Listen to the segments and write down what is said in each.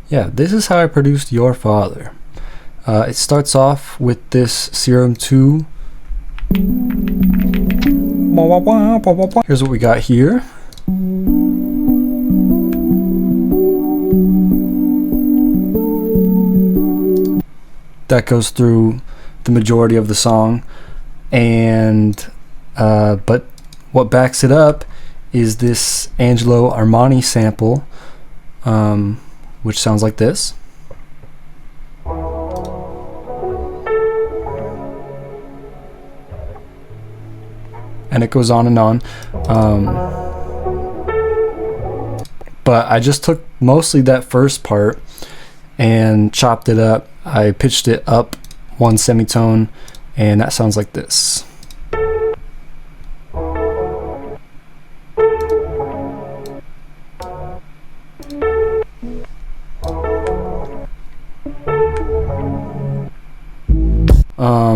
Yeah, this is how I produced Your Father. It starts off with this Serum 2. Here's what we got here. That goes through the majority of the song, and but what backs it up is this Angelo Armani sample, which sounds like this. And it goes on and on. But I just took mostly that first part and chopped it up. I pitched it up one semitone, and that sounds like this.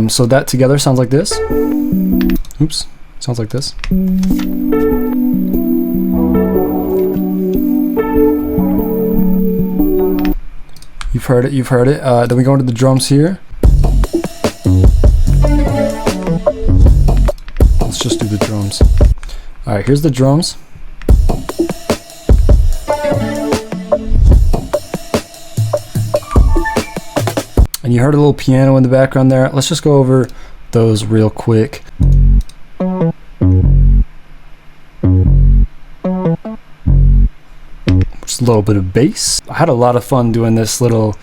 So that together sounds like this. Oops, sounds like this. You've heard it, you've heard it. Then we go into the drums here. Let's just do the drums. Alright, here's the drums. And you heard a little piano in the background there. Let's just go over those real quick. Just a little bit of bass. I had a lot of fun doing this little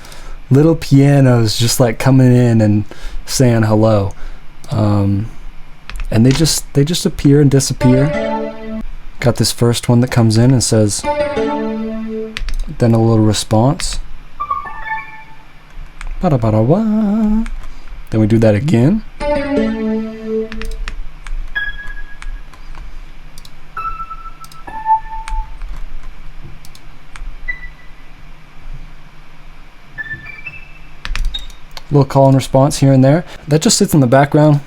pianos just like coming in and saying hello. And they just appear and disappear. Got this first one that comes in and says, then a little response. Ba-da-ba-da-wah. Then we do that again. Little call and response here and there. That just sits in the background.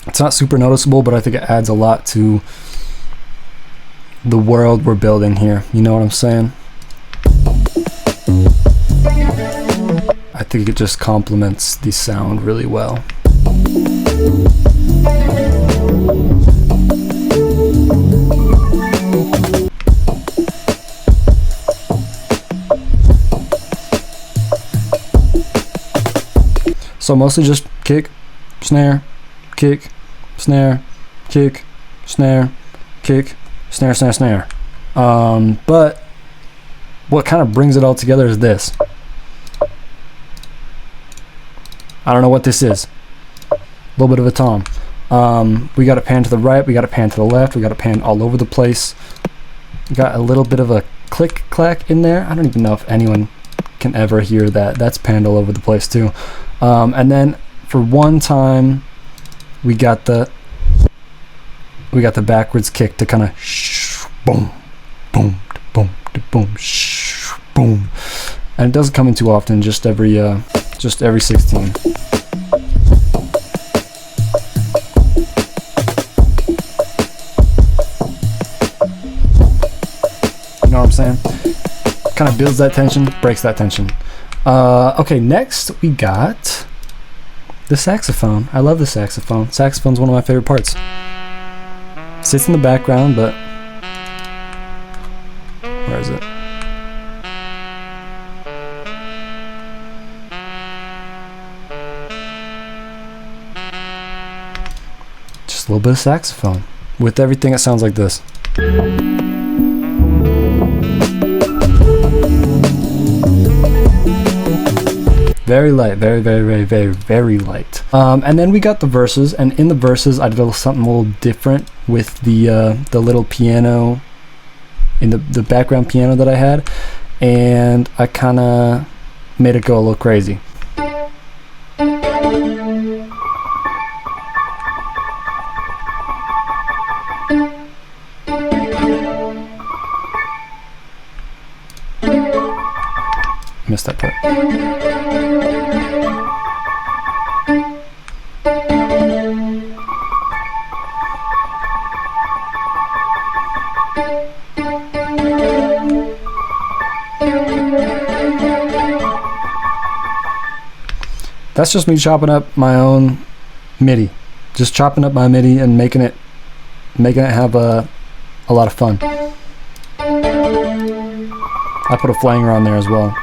It's not super noticeable, but I think it adds a lot to the world we're building here. You know what I'm saying? I think it just complements the sound really well. So mostly just kick, snare, kick, snare, kick, snare, kick, snare, snare, snare. But what kind of brings it all together is this. I don't know what this is. A little bit of a tom. We got a pan to the right, we got a pan to the left, we got a pan all over the place. We got a little bit of a click clack in there. I don't even know if anyone can ever hear that. That's panned all over the place too. And then for one time we got the backwards kick to kind of boom, boom, boom, boom, boom. And it doesn't come in too often, just every 16. You know what I'm saying? Kind of builds that tension, breaks that tension. Okay, next we got the saxophone. I love the saxophone. Saxophone's one of my favorite parts. Sits in the background, but where is it? Just a little bit of saxophone. With everything, it sounds like this. Very light, very light. And then we got the verses, and in the verses I did something a little different with the little piano, in the background piano that I had, and I kind of made it go a little crazy. Missed that part. that's just me chopping up my own MIDI. Just chopping up my MIDI and making it have a lot of fun. I put a flanger on there as well.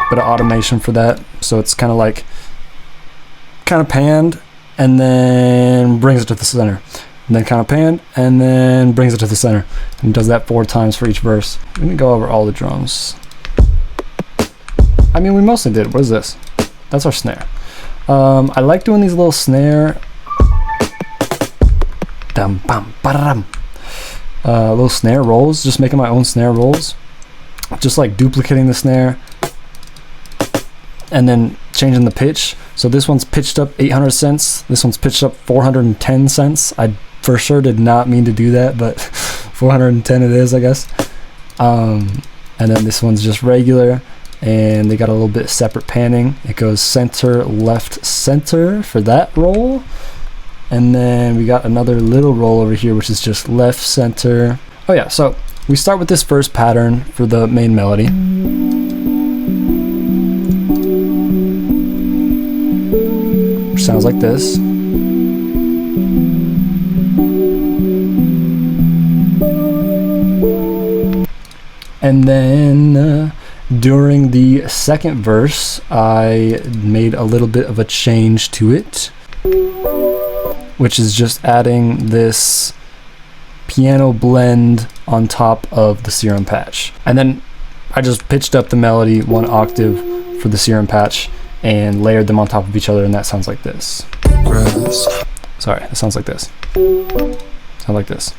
Bit of automation for that, so it's kind of panned and then brings it to the center, and then kind of panned and then brings it to the center, and does that 4 times for each verse. We didn't go over all the drums. I mean, we mostly did. What is this? That's our snare. I like doing these little snare little snare rolls, just making my own snare rolls, just like duplicating the snare and then changing the pitch. So this one's pitched up 800 cents, this one's pitched up 410 cents. I for sure did not mean to do that, but 410 it is, I guess. And then this one's just regular, and they got a little bit separate panning. It goes center, left, center for that roll. And then we got another little roll over here, which is just left, center. Oh yeah, so we start with this first pattern for the main melody. Which sounds like this. And then during the second verse, I made a little bit of a change to it, which is just adding this piano blend on top of the serum patch. And then I just pitched up the melody 1 octave for the serum patch and layered them on top of each other, and that sounds like this. Sorry, it sounds like this. Sounds like this.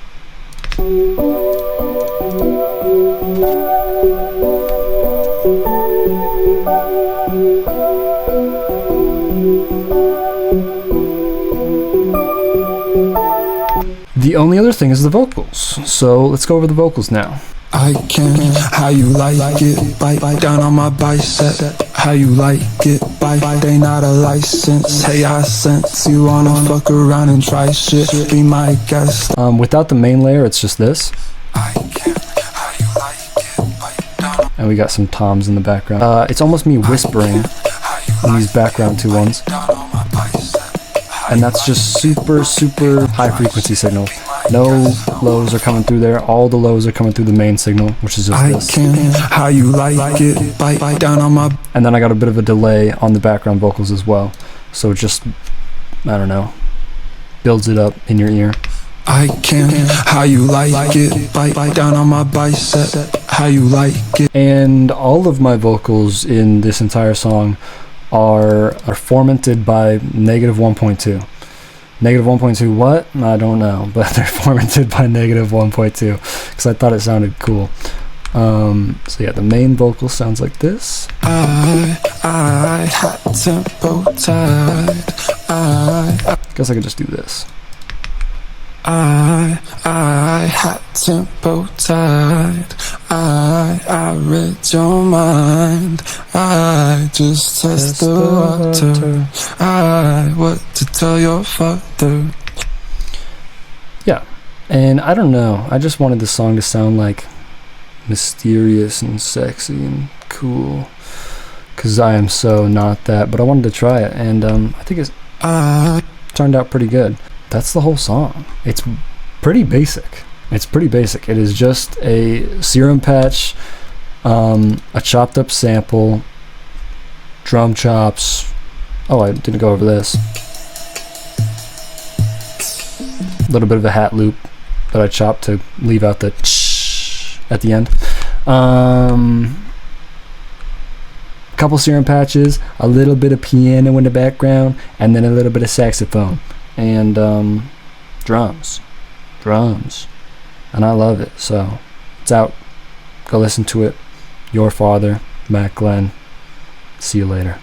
The only other thing is the vocals, so let's go over the vocals now. I can, how you like it, bite down on my bicep. How you like it, bite, they not a license. Hey, I sense you wanna fuck around and try shit, be my guest. Without the main layer, it's just this. I can, how you like it, bite down. And we got some toms in the background. It's almost me whispering in these background 2 ones. And that's just super, super high frequency signal. No lows are coming through there. All the lows are coming through the main signal, which is just this. I can, how you like it, bite down on my. And then I got a bit of a delay on the background vocals as well. So it just, I don't know, builds it up in your ear. I can, how you like it, bite down on my bicep. How you like it. And all of my vocals in this entire song are formatted by -1.2. -1.2 what? I don't know, but they're formatted by -1.2 because I thought it sounded cool. So yeah, the main vocal sounds like this. I hot tempo tight. Guess I could just do this. I hot tempo tight. I read your mind. I just test the water. What to tell your father. Yeah, and I don't know. I just wanted the song to sound like mysterious and sexy and cool, because I am so not that. But I wanted to try it, and I think it's turned out pretty good. That's the whole song. It's pretty basic. It's pretty basic. It is just a serum patch, a chopped up sample, drum chops. Oh, I didn't go over this. A little bit of a hat loop that I chopped to leave out the ch at the end. Couple serum patches, a little bit of piano in the background, and then a little bit of saxophone. And drums, and I love it. So it's out. Go listen to it. Your father, Mac Glenn. See you later.